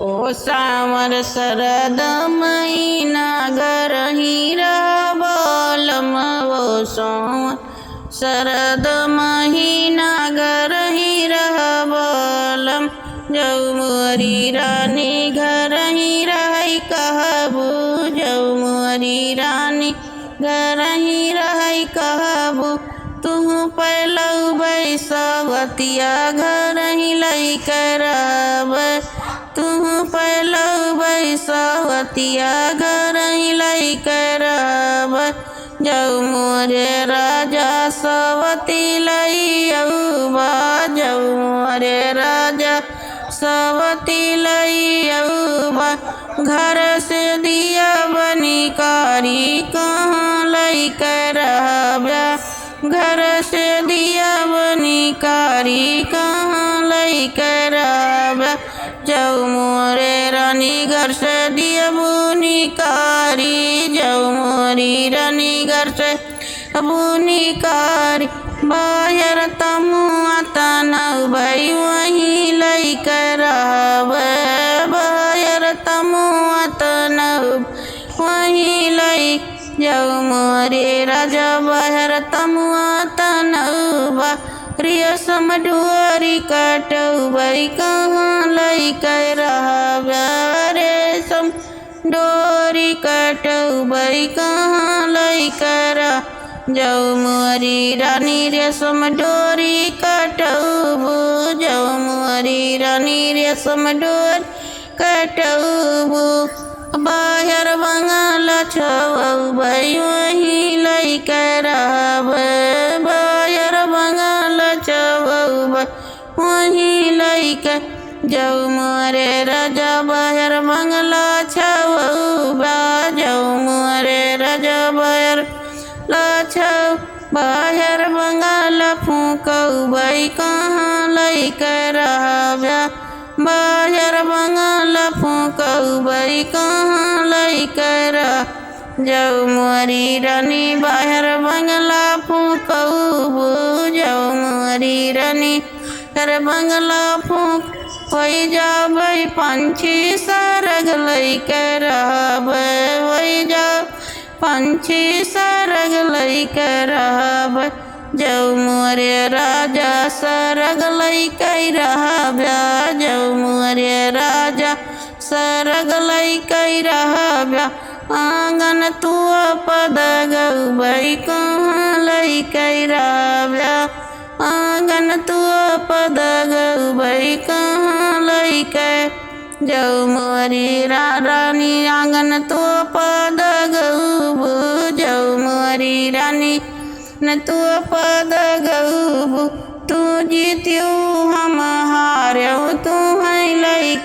ओ सावर शरद महीना गरही रहबलम ओ सावर शरद महीना गरही रहबलम जौ मोरी रानी घरही रही कहबू जौ मोरी रानी घरही रही कहबू तुहु पैलऊ बैसवतिया घरही लई करब तुहु पैलऊ बैसवतिया घरही लई करब जौ मोरे राजा सवती लई अउबा जौ मोरे राजा सवती लई अउबा घर से दिया बनी कारी कहाँ लई करब घर से दिया बनी कारी कहाँ लई करब जौ मोरे रानी घर से दिया बुनी कारी जौ मोरी रानी घर से बुनी कारी बाहर तमुआ तनऊ भाई वहीं लई करब बाहर तमुआ तनऊ वहीं लई जौ मोरे राजा बाहर तमुआ तनऊ रेशम डोरी कटऊ भाई कहाँ लई करब रेशम डोरी कटऊ भाई कहाँ लई करब जौ मोरी रानी रेशम डोरी कटऊ जौ मोरी रानी रेशम डोरी कटऊ बाहर बंगाल छऊ भाई वहीं लई करब बाहर बंगाल छऊ वहीं लई कर जौ मोरे राजा बाहर बंगला छऊ जौ मोरे राजा बाहर लाछऊ बाहर बंगाल फूकऊ भाई कहाँ लई करब बाहर बंगाल फूकऊ भाई कहाँ लई करब जौ मोरी रानी बाहर बंगला फूकऊ जौ मोरी रानी कर बंगला फूक होई जाबै पंछी सरग लई करब होई जा पंछी सरग लई करब जौ मोरे राजा सरग लई करब जौ मोरे राजा सरग लई करब आंगन तू पद गई कहाँ लई करब आंगन तू पद गई कहाँ लई कर जौ मोरी रानी आंगन तो पद गऊ जौ मोरी रानी न तो पद गऊ तू जीत्यू हम हार्यऊ तू है लई